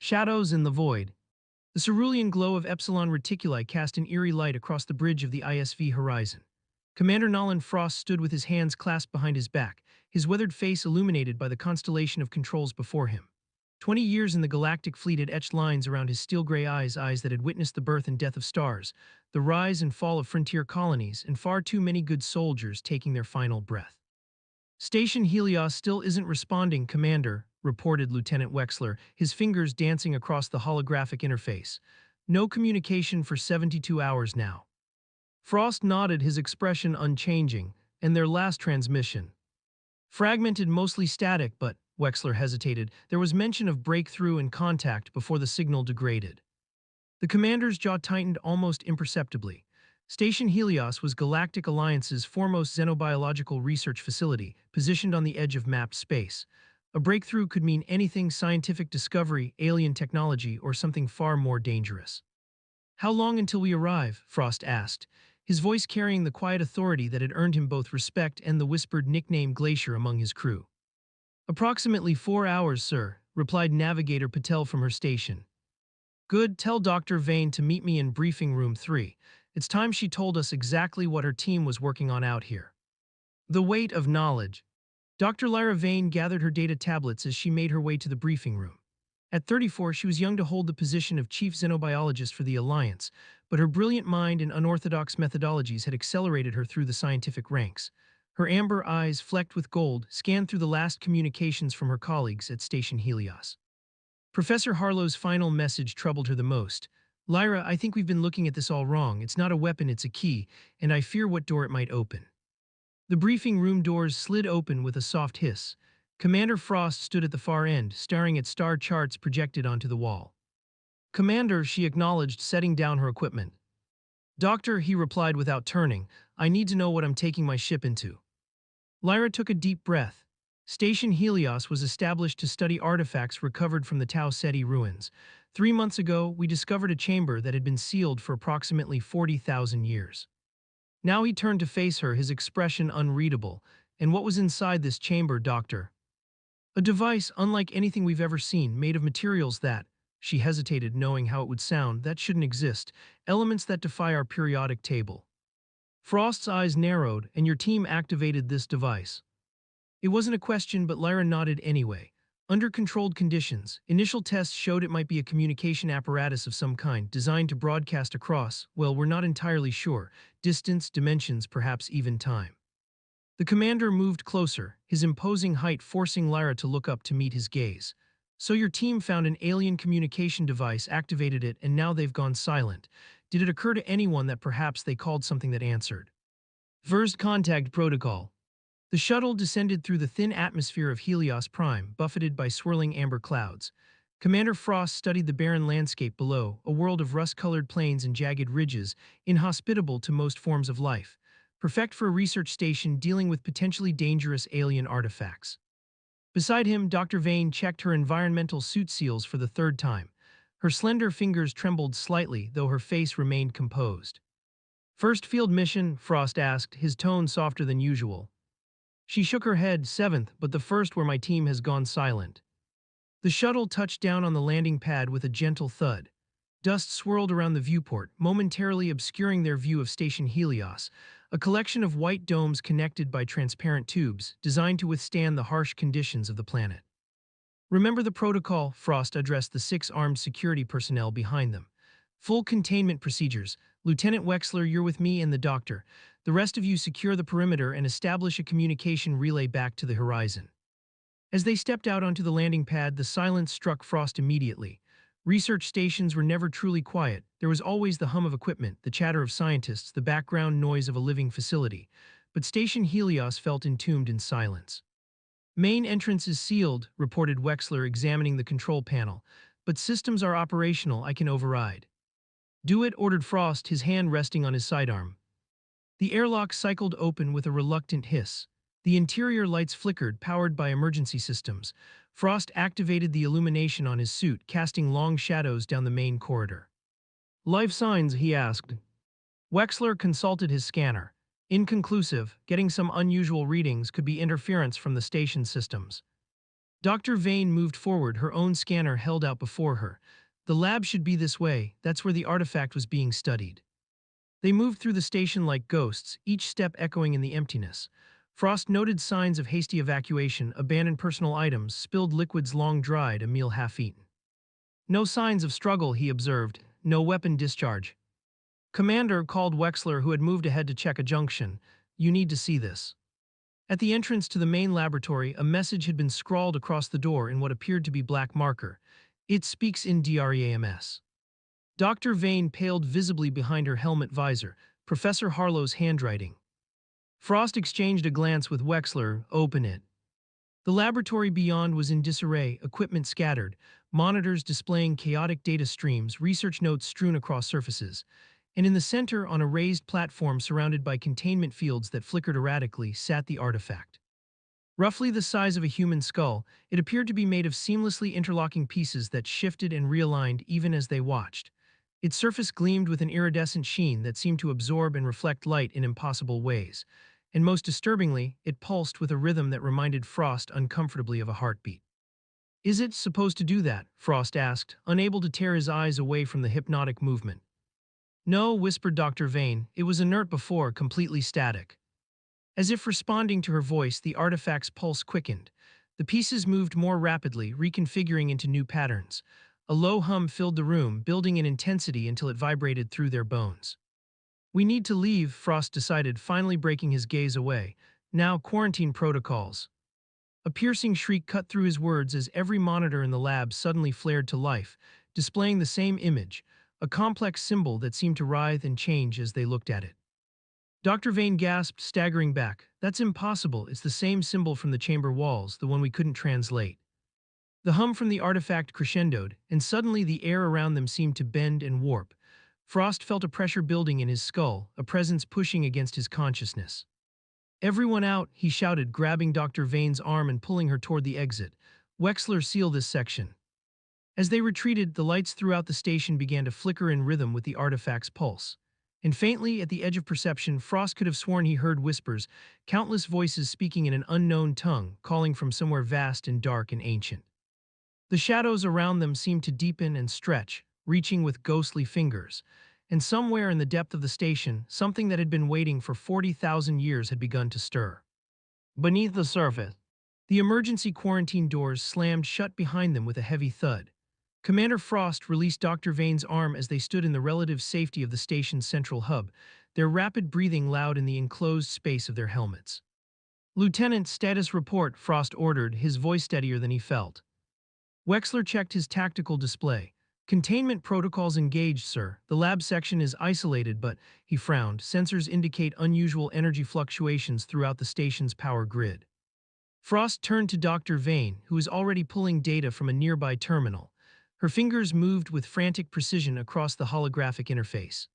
Shadows in the void. The cerulean glow of Epsilon Reticuli cast an eerie light across the bridge of the ISV horizon. Commander Nolan Frost stood with his hands clasped behind his back, his weathered face illuminated by the constellation of controls before him. 20 years in the galactic fleet had etched lines around his steel-gray eyes that had witnessed the birth and death of stars, the rise and fall of frontier colonies, and far too many good soldiers taking their final breath. Station Helios still isn't responding, Commander, reported Lieutenant Wexler, his fingers dancing across the holographic interface. No communication for 72 hours now. Frost nodded, his expression unchanging, and their last transmission. Fragmented, mostly static, but, Wexler hesitated, there was mention of breakthrough and contact before the signal degraded. The commander's jaw tightened almost imperceptibly. Station Helios was Galactic Alliance's foremost xenobiological research facility, positioned on the edge of mapped space. A breakthrough could mean anything: scientific discovery, alien technology, or something far more dangerous. How long until we arrive? Frost asked, his voice carrying the quiet authority that had earned him both respect and the whispered nickname Glacier among his crew. Approximately 4 hours, sir, replied Navigator Patel from her station. Good, tell Dr. Vane to meet me in briefing room 3. It's time she told us exactly what her team was working on out here. The weight of knowledge. Dr. Lyra Vane gathered her data tablets as she made her way to the briefing room. At 34, she was young to hold the position of chief xenobiologist for the Alliance, but her brilliant mind and unorthodox methodologies had accelerated her through the scientific ranks. Her amber eyes, flecked with gold, scanned through the last communications from her colleagues at Station Helios. Professor Harlow's final message troubled her the most. Lyra, I think we've been looking at this all wrong. It's not a weapon, it's a key, and I fear what door it might open. The briefing room doors slid open with a soft hiss. Commander Frost stood at the far end, staring at star charts projected onto the wall. Commander, she acknowledged, setting down her equipment. Doctor, he replied without turning, I need to know what I'm taking my ship into. Lyra took a deep breath. Station Helios was established to study artifacts recovered from the Tau Ceti ruins. 3 months ago, we discovered a chamber that had been sealed for approximately 40,000 years. Now he turned to face her, his expression unreadable. And what was inside this chamber, Doctor? A device unlike anything we've ever seen, made of materials that, she hesitated, knowing how it would sound, that shouldn't exist, elements that defy our periodic table. Frost's eyes narrowed, and your team activated this device. It wasn't a question, but Lyra nodded anyway. Under controlled conditions, initial tests showed it might be a communication apparatus of some kind, designed to broadcast across, well, we're not entirely sure, distance, dimensions, perhaps even time. The commander moved closer, his imposing height forcing Lyra to look up to meet his gaze. So your team found an alien communication device, activated it, and now they've gone silent. Did it occur to anyone that perhaps they called something that answered? First contact protocol. The shuttle descended through the thin atmosphere of Helios Prime, buffeted by swirling amber clouds. Commander Frost studied the barren landscape below, a world of rust-colored plains and jagged ridges, inhospitable to most forms of life. Perfect for a research station dealing with potentially dangerous alien artifacts. Beside him, Dr. Vane checked her environmental suit seals for the 3rd time. Her slender fingers trembled slightly, though her face remained composed. First field mission? Frost asked, his tone softer than usual. She shook her head. 7th, but the first where my team has gone silent. The shuttle touched down on the landing pad with a gentle thud. Dust swirled around the viewport, momentarily obscuring their view of Station Helios, a collection of white domes connected by transparent tubes, designed to withstand the harsh conditions of the planet. Remember the protocol, Frost addressed the 6 armed security personnel behind them. Full containment procedures. Lieutenant Wexler, you're with me and the doctor. The rest of you secure the perimeter and establish a communication relay back to the horizon. As they stepped out onto the landing pad, the silence struck Frost immediately. Research stations were never truly quiet. There was always the hum of equipment, the chatter of scientists, the background noise of a living facility. But Station Helios felt entombed in silence. Main entrance is sealed, reported Wexler, examining the control panel. But systems are operational, I can override. Do it, ordered Frost, his hand resting on his sidearm. The airlock cycled open with a reluctant hiss. The interior lights flickered, powered by emergency systems. Frost activated the illumination on his suit, casting long shadows down the main corridor. Life signs, he asked. Wexler consulted his scanner. Inconclusive, getting some unusual readings, could be interference from the station systems. Dr. Vane moved forward, her own scanner held out before her. The lab should be this way, that's where the artifact was being studied. They moved through the station like ghosts, each step echoing in the emptiness. Frost noted signs of hasty evacuation, abandoned personal items, spilled liquids long dried, a meal half eaten. No signs of struggle, he observed, no weapon discharge. Commander called Wexler, who had moved ahead to check a junction. You need to see this. At the entrance to the main laboratory, a message had been scrawled across the door in what appeared to be black marker. It speaks in DREAMS. Dr. Vane paled visibly behind her helmet visor, Professor Harlow's handwriting. Frost exchanged a glance with Wexler. Open it. The laboratory beyond was in disarray, equipment scattered, monitors displaying chaotic data streams, research notes strewn across surfaces. And in the center, on a raised platform surrounded by containment fields that flickered erratically, sat the artifact. Roughly the size of a human skull, it appeared to be made of seamlessly interlocking pieces that shifted and realigned even as they watched. Its surface gleamed with an iridescent sheen that seemed to absorb and reflect light in impossible ways. And most disturbingly, it pulsed with a rhythm that reminded Frost uncomfortably of a heartbeat. Is it supposed to do that? Frost asked, unable to tear his eyes away from the hypnotic movement. No, whispered Dr. Vane, it was inert before, completely static. As if responding to her voice, the artifact's pulse quickened. The pieces moved more rapidly, reconfiguring into new patterns. A low hum filled the room, building in intensity until it vibrated through their bones. We need to leave, Frost decided, finally breaking his gaze away. Now, quarantine protocols. A piercing shriek cut through his words as every monitor in the lab suddenly flared to life, displaying the same image, a complex symbol that seemed to writhe and change as they looked at it. Dr. Vane gasped, staggering back. That's impossible, it's the same symbol from the chamber walls, the one we couldn't translate. The hum from the artifact crescendoed, and suddenly the air around them seemed to bend and warp. Frost felt a pressure building in his skull, a presence pushing against his consciousness. Everyone out, he shouted, grabbing Dr. Vane's arm and pulling her toward the exit. Wexler, seal this section. As they retreated, the lights throughout the station began to flicker in rhythm with the artifact's pulse. And faintly, at the edge of perception, Frost could have sworn he heard whispers, countless voices speaking in an unknown tongue, calling from somewhere vast and dark and ancient. The shadows around them seemed to deepen and stretch, reaching with ghostly fingers. And somewhere in the depth of the station, something that had been waiting for 40,000 years had begun to stir. Beneath the surface, the emergency quarantine doors slammed shut behind them with a heavy thud. Commander Frost released Dr. Vane's arm as they stood in the relative safety of the station's central hub, their rapid breathing loud in the enclosed space of their helmets. Lieutenant, status report, Frost ordered, his voice steadier than he felt. Wexler checked his tactical display. Containment protocols engaged, sir. The lab section is isolated, but, he frowned, sensors indicate unusual energy fluctuations throughout the station's power grid. Frost turned to Dr. Vane, who was already pulling data from a nearby terminal. Her fingers moved with frantic precision across the holographic interface.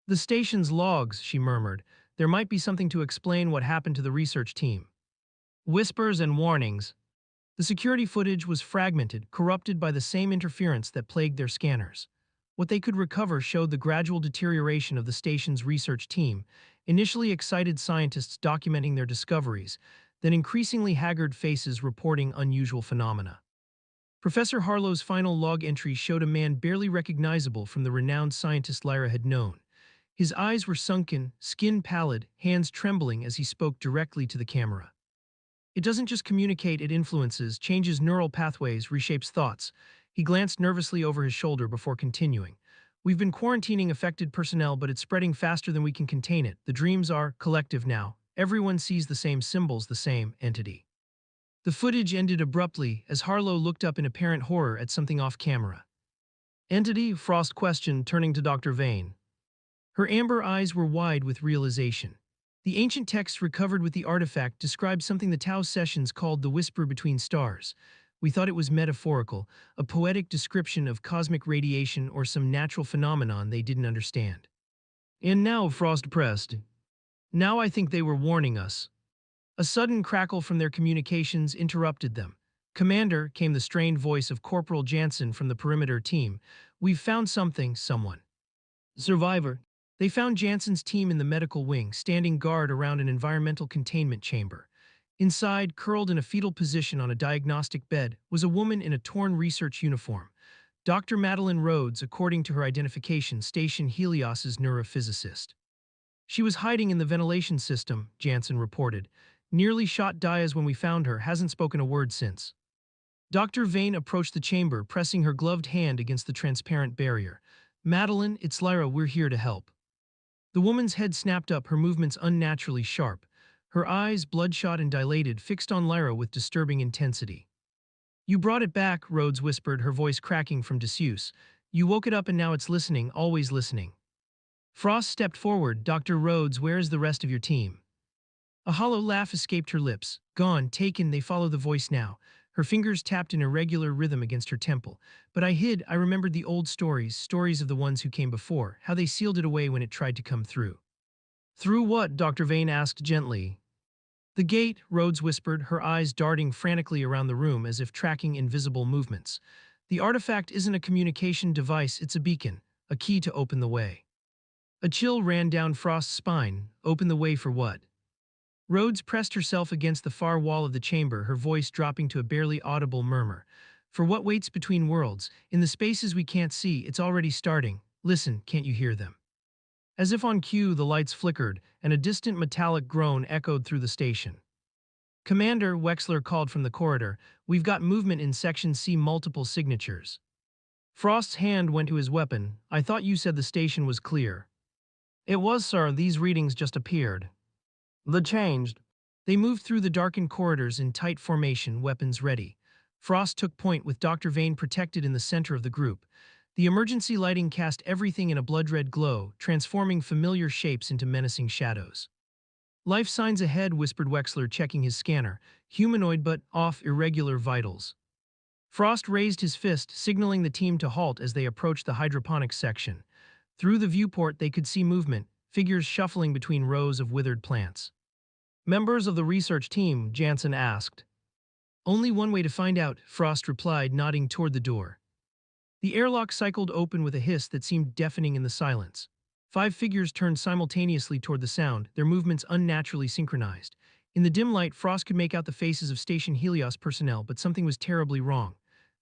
The station's logs, she murmured. There might be something to explain what happened to the research team. Whispers and warnings. The security footage was fragmented, corrupted by the same interference that plagued their scanners. What they could recover showed the gradual deterioration of the station's research team, initially excited scientists documenting their discoveries, then increasingly haggard faces reporting unusual phenomena. Professor Harlow's final log entry showed a man barely recognizable from the renowned scientist Lyra had known. His eyes were sunken, skin pallid, hands trembling as he spoke directly to the camera. It doesn't just communicate, it influences, changes neural pathways, reshapes thoughts. He glanced nervously over his shoulder before continuing. We've been quarantining affected personnel, but it's spreading faster than we can contain it. The dreams are collective now. Everyone sees the same symbols, the same entity. The footage ended abruptly as Harlow looked up in apparent horror at something off camera. Entity? Frost questioned, turning to Dr. Vane. Her amber eyes were wide with realization. The ancient text recovered with the artifact described something the Tao sessions called the whisper between stars. We thought it was metaphorical, a poetic description of cosmic radiation or some natural phenomenon they didn't understand. And now, Frost pressed. Now I think they were warning us. A sudden crackle from their communications interrupted them. Commander, came the strained voice of Corporal Jansen from the perimeter team. We've found something, someone. Survivor. They found Jansen's team in the medical wing, standing guard around an environmental containment chamber. Inside, curled in a fetal position on a diagnostic bed, was a woman in a torn research uniform. Dr. Madeline Rhodes, according to her identification, Station Helios's neurophysicist. She was hiding in the ventilation system, Jansen reported. Nearly shot Diaz when we found her, hasn't spoken a word since. Dr. Vane approached the chamber, pressing her gloved hand against the transparent barrier. Madeline, it's Lyra, we're here to help. The woman's head snapped up, her movements unnaturally sharp. Her eyes, bloodshot and dilated, fixed on Lyra with disturbing intensity. You brought it back, Rhodes whispered, her voice cracking from disuse. You woke it up and now it's listening, always listening. Frost stepped forward. Dr. Rhodes, where's the rest of your team? A hollow laugh escaped her lips. Gone, taken, they follow the voice now. Her fingers tapped in irregular rhythm against her temple. But I remembered the old stories, stories of the ones who came before, how they sealed it away when it tried to come through. Through what? Dr. Vane asked gently. The gate, Rhodes whispered, her eyes darting frantically around the room as if tracking invisible movements. The artifact isn't a communication device, it's a beacon, a key to open the way. A chill ran down Frost's spine. Open the way for what? Rhodes pressed herself against the far wall of the chamber, her voice dropping to a barely audible murmur. For what waits between worlds, in the spaces we can't see, it's already starting. Listen, can't you hear them? As if on cue, the lights flickered, and a distant metallic groan echoed through the station. Commander, Wexler called from the corridor, we've got movement in Section C, multiple signatures. Frost's hand went to his weapon. I thought you said the station was clear. It was, sir, these readings just appeared. The changed. They moved through the darkened corridors in tight formation, weapons ready. Frost took point with Dr. Vane protected in the center of the group. The emergency lighting cast everything in a blood-red glow, transforming familiar shapes into menacing shadows. Life signs ahead, whispered Wexler, checking his scanner. Humanoid but off, irregular vitals. Frost raised his fist, signaling the team to halt as they approached the hydroponics section. Through the viewport they could see movement, figures shuffling between rows of withered plants. Members of the research team, Jansen asked. Only one way to find out, Frost replied, nodding toward the door. The airlock cycled open with a hiss that seemed deafening in the silence. 5 figures turned simultaneously toward the sound, their movements unnaturally synchronized. In the dim light, Frost could make out the faces of Station Helios personnel, but something was terribly wrong.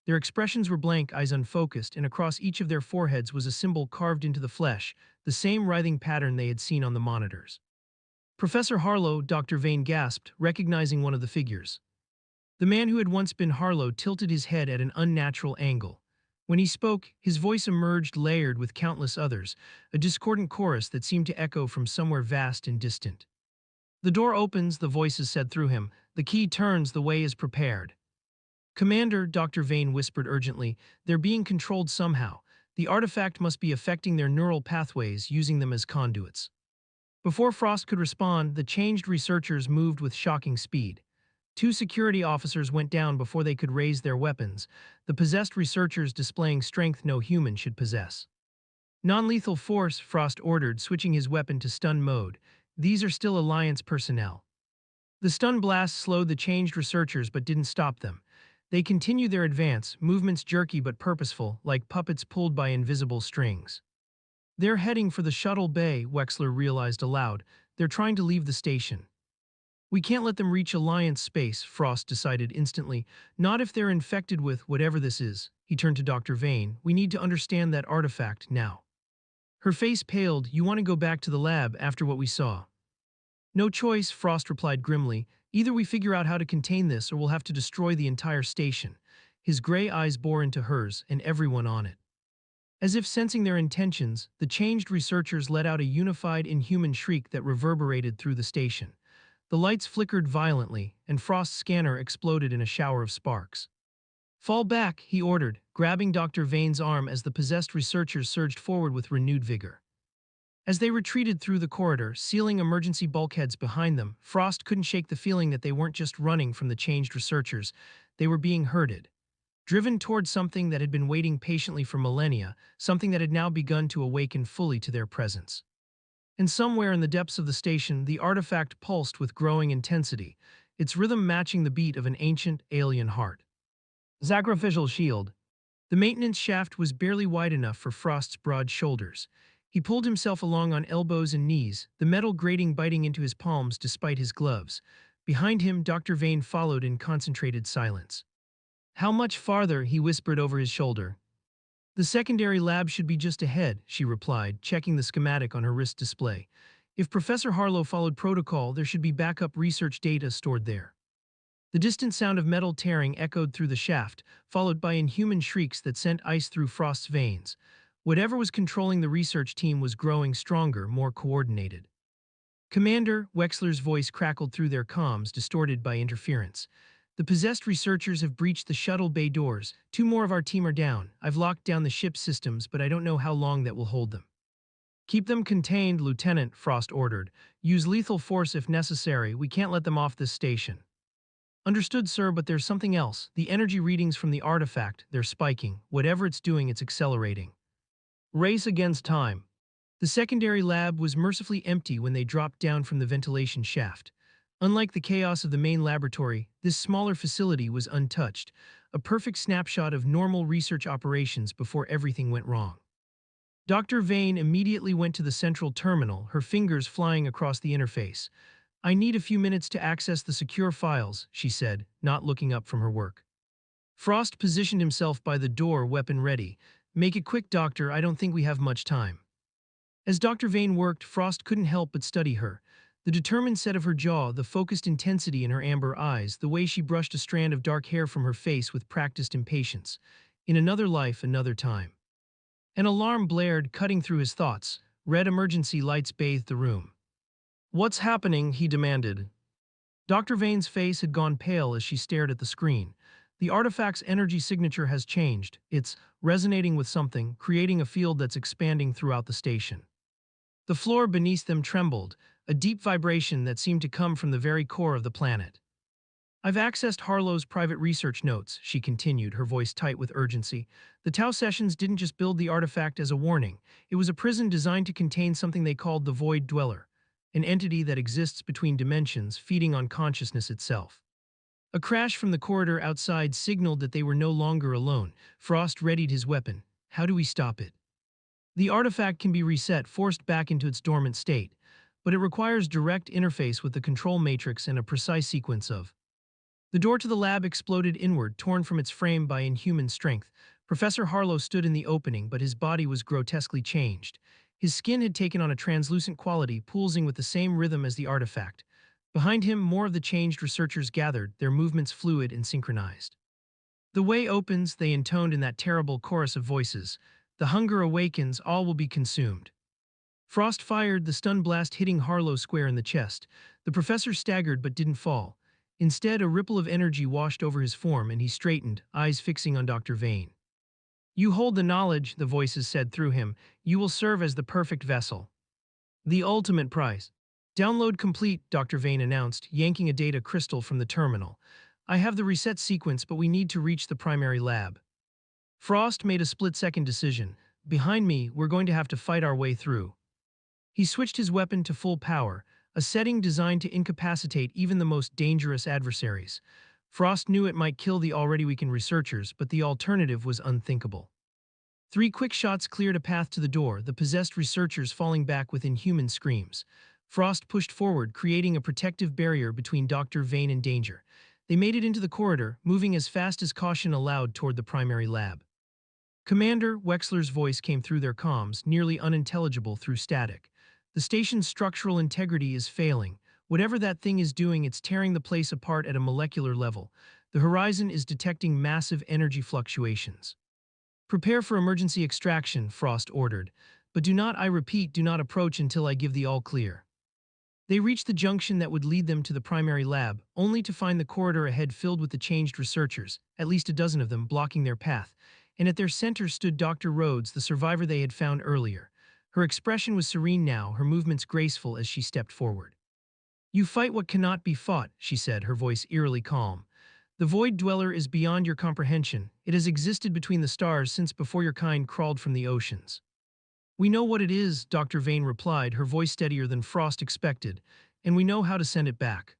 Their expressions were blank, eyes unfocused, and across each of their foreheads was a symbol carved into the flesh, the same writhing pattern they had seen on the monitors. Professor Harlow, Dr. Vane gasped, recognizing one of the figures. The man who had once been Harlow tilted his head at an unnatural angle. When he spoke, his voice emerged layered with countless others, a discordant chorus that seemed to echo from somewhere vast and distant. The door opens, the voices said through him. The key turns, the way is prepared. Commander, Dr. Vane whispered urgently, they're being controlled somehow. The artifact must be affecting their neural pathways, using them as conduits. Before Frost could respond, the changed researchers moved with shocking speed. 2 security officers went down before they could raise their weapons, the possessed researchers displaying strength no human should possess. Non-lethal force, Frost ordered, switching his weapon to stun mode. These are still Alliance personnel. The stun blast slowed the changed researchers but didn't stop them. They continued their advance, movements jerky but purposeful, like puppets pulled by invisible strings. They're heading for the shuttle bay, Wexler realized aloud. They're trying to leave the station. We can't let them reach Alliance space, Frost decided instantly. Not if they're infected with whatever this is. He turned to Dr. Vane. We need to understand that artifact now. Her face paled. You want to go back to the lab after what we saw? No choice, Frost replied grimly. Either we figure out how to contain this or we'll have to destroy the entire station. His gray eyes bore into hers and everyone on it. As if sensing their intentions, the changed researchers let out a unified inhuman shriek that reverberated through the station. The lights flickered violently, and Frost's scanner exploded in a shower of sparks. Fall back, he ordered, grabbing Dr. Vane's arm as the possessed researchers surged forward with renewed vigor. As they retreated through the corridor, sealing emergency bulkheads behind them, Frost couldn't shake the feeling that they weren't just running from the changed researchers, they were being herded. Driven toward something that had been waiting patiently for millennia, something that had now begun to awaken fully to their presence. And somewhere in the depths of the station, the artifact pulsed with growing intensity, its rhythm matching the beat of an ancient, alien heart. Sacrificial shield. The maintenance shaft was barely wide enough for Frost's broad shoulders. He pulled himself along on elbows and knees, the metal grating biting into his palms despite his gloves. Behind him, Dr. Vane followed in concentrated silence. How much farther? He whispered over his shoulder. The secondary lab should be just ahead, she replied, checking the schematic on her wrist display. If Professor Harlow followed protocol, there should be backup research data stored there. The distant sound of metal tearing echoed through the shaft, followed by inhuman shrieks that sent ice through Frost's veins. Whatever was controlling the research team was growing stronger, more coordinated. Commander, Wexler's voice crackled through their comms, distorted by interference. The possessed researchers have breached the shuttle bay doors. 2 more of our team are down. I've locked down the ship's systems, but I don't know how long that will hold them. Keep them contained, Lieutenant, Frost ordered. Use lethal force if necessary. We can't let them off this station. Understood, sir, but there's something else. The energy readings from the artifact, they're spiking. Whatever it's doing, it's accelerating. Race against time. The secondary lab was mercifully empty when they dropped down from the ventilation shaft. Unlike the chaos of the main laboratory, this smaller facility was untouched, a perfect snapshot of normal research operations before everything went wrong. Dr. Vane immediately went to the central terminal, her fingers flying across the interface. I need a few minutes to access the secure files, she said, not looking up from her work. Frost positioned himself by the door, weapon ready. Make it quick, Doctor, I don't think we have much time. As Dr. Vane worked, Frost couldn't help but study her. The determined set of her jaw, the focused intensity in her amber eyes, the way she brushed a strand of dark hair from her face with practiced impatience. In another life, another time. An alarm blared, cutting through his thoughts. Red emergency lights bathed the room. What's happening? He demanded. Dr. Vane's face had gone pale as she stared at the screen. The artifact's energy signature has changed. It's resonating with something, creating a field that's expanding throughout the station. The floor beneath them trembled, a deep vibration that seemed to come from the very core of the planet. I've accessed Harlow's private research notes, she continued, her voice tight with urgency. The Tau sessions didn't just build the artifact as a warning. It was a prison designed to contain something they called the Void Dweller, an entity that exists between dimensions, feeding on consciousness itself. A crash from the corridor outside signaled that they were no longer alone. Frost readied his weapon. How do we stop it? The artifact can be reset, forced back into its dormant state, but it requires direct interface with the control matrix and a precise sequence of. The door to the lab exploded inward, torn from its frame by inhuman strength. Professor Harlow stood in the opening, but his body was grotesquely changed. His skin had taken on a translucent quality, pulsing with the same rhythm as the artifact. Behind him, more of the changed researchers gathered, their movements fluid and synchronized. The way opens, they intoned in that terrible chorus of voices. The hunger awakens, all will be consumed. Frost fired, the stun blast hitting Harlow square in the chest. The professor staggered but didn't fall. Instead, a ripple of energy washed over his form and he straightened, eyes fixing on Dr. Vane. You hold the knowledge, the voices said through him. You will serve as the perfect vessel. The ultimate prize. Download complete, Dr. Vane announced, yanking a data crystal from the terminal. I have the reset sequence, but we need to reach the primary lab. Frost made a split-second decision. Behind me, we're going to have to fight our way through. He switched his weapon to full power, a setting designed to incapacitate even the most dangerous adversaries. Frost knew it might kill the already weakened researchers, but the alternative was unthinkable. 3 quick shots cleared a path to the door, the possessed researchers falling back with inhuman screams. Frost pushed forward, creating a protective barrier between Dr. Vane and danger. They made it into the corridor, moving as fast as caution allowed toward the primary lab. Commander, Wexler's voice came through their comms, nearly unintelligible through static. The station's structural integrity is failing. Whatever that thing is doing, it's tearing the place apart at a molecular level. The horizon is detecting massive energy fluctuations. Prepare for emergency extraction, Frost ordered. But do not, I repeat, do not approach until I give the all-clear. They reached the junction that would lead them to the primary lab, only to find the corridor ahead filled with the changed researchers, at least a dozen of them, blocking their path. And at their center stood Dr. Rhodes, the survivor they had found earlier. Her expression was serene now, her movements graceful as she stepped forward. You fight what cannot be fought, she said, her voice eerily calm. The Void Dweller is beyond your comprehension. It has existed between the stars since before your kind crawled from the oceans. We know what it is, Dr. Vane replied, her voice steadier than Frost expected, and we know how to send it back.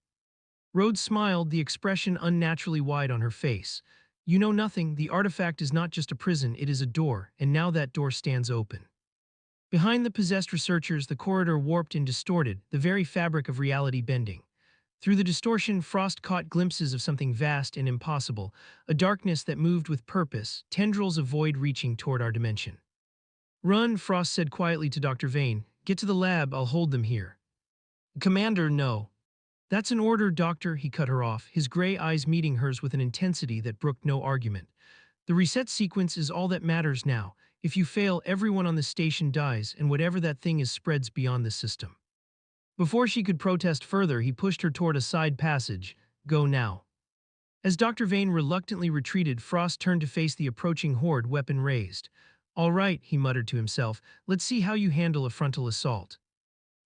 Rhodes smiled, the expression unnaturally wide on her face. You know nothing, the artifact is not just a prison, it is a door, and now that door stands open. Behind the possessed researchers, the corridor warped and distorted, the very fabric of reality bending. Through the distortion, Frost caught glimpses of something vast and impossible, a darkness that moved with purpose, tendrils of void reaching toward our dimension. Run, Frost said quietly to Dr. Vane. Get to the lab, I'll hold them here. Commander, no. That's an order, Doctor, he cut her off, his gray eyes meeting hers with an intensity that brooked no argument. The reset sequence is all that matters now. If you fail, everyone on the station dies, and whatever that thing is spreads beyond this system. Before she could protest further, he pushed her toward a side passage. Go now. As Dr. Vane reluctantly retreated, Frost turned to face the approaching horde, weapon raised. All right, he muttered to himself, let's see how you handle a frontal assault.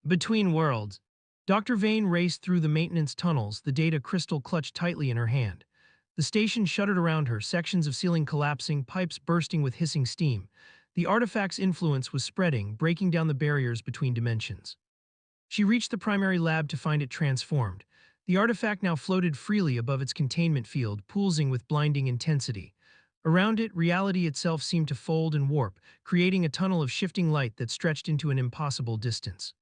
Between worlds. Dr. Vane raced through the maintenance tunnels, the data crystal clutched tightly in her hand. The station shuddered around her, sections of ceiling collapsing, pipes bursting with hissing steam. The artifact's influence was spreading, breaking down the barriers between dimensions. She reached the primary lab to find it transformed. The artifact now floated freely above its containment field, pulsing with blinding intensity. Around it, reality itself seemed to fold and warp, creating a tunnel of shifting light that stretched into an impossible distance.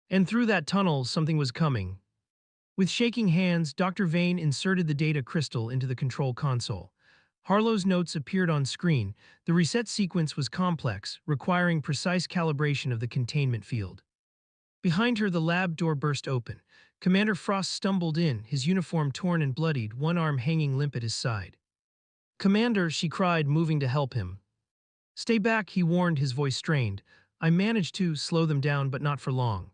And through that tunnel, something was coming. With shaking hands, Dr. Vane inserted the data crystal into the control console. Harlow's notes appeared on screen. The reset sequence was complex, requiring precise calibration of the containment field. Behind her, the lab door burst open. Commander Frost stumbled in, his uniform torn and bloodied, one arm hanging limp at his side. Commander, she cried, moving to help him. Stay back, he warned, his voice strained. I managed to slow them down, but not for long.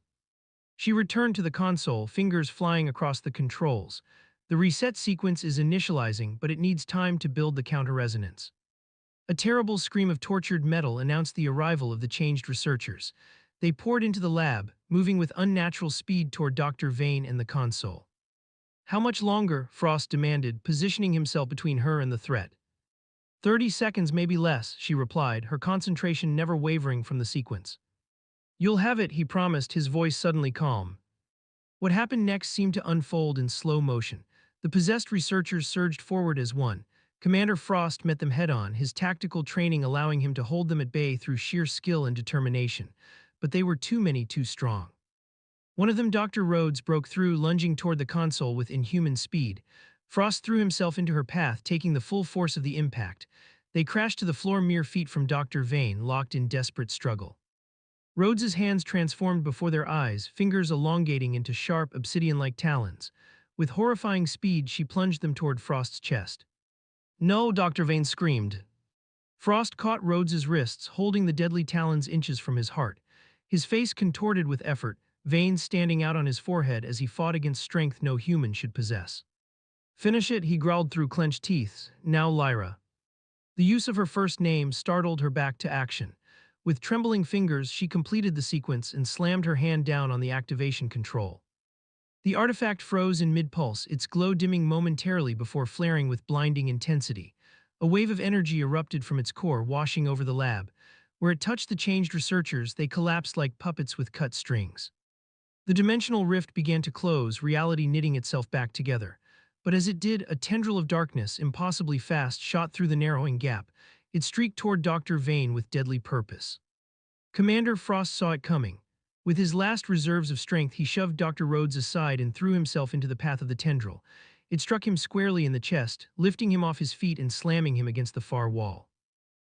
She returned to the console, fingers flying across the controls. The reset sequence is initializing, but it needs time to build the counter-resonance. A terrible scream of tortured metal announced the arrival of the changed researchers. They poured into the lab, moving with unnatural speed toward Dr. Vane and the console. How much longer? Frost demanded, positioning himself between her and the threat. 30 seconds, maybe less, she replied, her concentration never wavering from the sequence. You'll have it, he promised, his voice suddenly calm. What happened next seemed to unfold in slow motion. The possessed researchers surged forward as one. Commander Frost met them head-on, his tactical training allowing him to hold them at bay through sheer skill and determination. But they were too many, too strong. One of them, Dr. Rhodes, broke through, lunging toward the console with inhuman speed. Frost threw himself into her path, taking the full force of the impact. They crashed to the floor mere feet from Dr. Vane, locked in desperate struggle. Rhodes's hands transformed before their eyes, fingers elongating into sharp, obsidian-like talons. With horrifying speed, she plunged them toward Frost's chest. No, Dr. Vane screamed. Frost caught Rhodes's wrists, holding the deadly talons inches from his heart. His face contorted with effort, veins standing out on his forehead as he fought against strength no human should possess. Finish it, he growled through clenched teeth. Now Lyra. The use of her first name startled her back to action. With trembling fingers, she completed the sequence and slammed her hand down on the activation control. The artifact froze in mid-pulse, its glow dimming momentarily before flaring with blinding intensity. A wave of energy erupted from its core, washing over the lab. Where it touched the changed researchers, they collapsed like puppets with cut strings. The dimensional rift began to close, reality knitting itself back together. But as it did, a tendril of darkness, impossibly fast, shot through the narrowing gap. It streaked toward Dr. Vane with deadly purpose. Commander Frost saw it coming. With his last reserves of strength, he shoved Dr. Rhodes aside and threw himself into the path of the tendril. It struck him squarely in the chest, lifting him off his feet and slamming him against the far wall.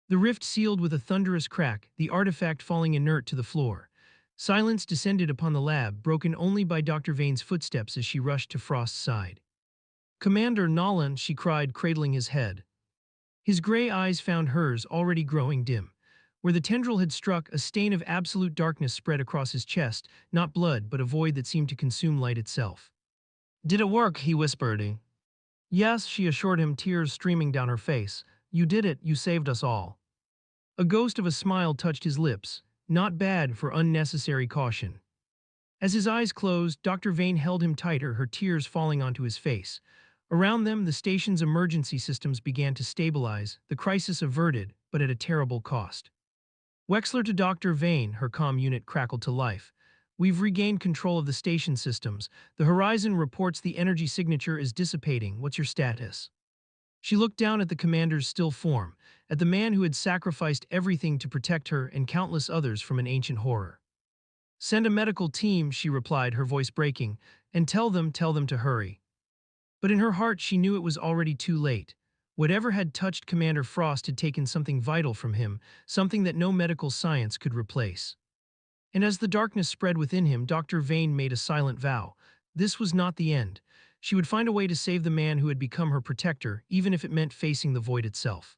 The rift sealed with a thunderous crack, the artifact falling inert to the floor. Silence descended upon the lab, broken only by Dr. Vane's footsteps as she rushed to Frost's side. Commander Nolan, she cried, cradling his head. His gray eyes found hers, already growing dim. Where the tendril had struck, a stain of absolute darkness spread across his chest, not blood, but a void that seemed to consume light itself. Did it work? He whispered. Yes, she assured him, tears streaming down her face. You did it, you saved us all. A ghost of a smile touched his lips, not bad for unnecessary caution. As his eyes closed, Dr. Vane held him tighter, her tears falling onto his face. Around them, the station's emergency systems began to stabilize, the crisis averted, but at a terrible cost. Wexler to Dr. Vane, her comm unit crackled to life. We've regained control of the station systems. The horizon reports the energy signature is dissipating. What's your status? She looked down at the commander's still form, at the man who had sacrificed everything to protect her and countless others from an ancient horror. Send a medical team, she replied, her voice breaking. and tell them to hurry. But in her heart she knew it was already too late. Whatever had touched Commander Frost had taken something vital from him, something that no medical science could replace. And as the darkness spread within him, Dr. Vane made a silent vow. This was not the end. She would find a way to save the man who had become her protector, even if it meant facing the void itself.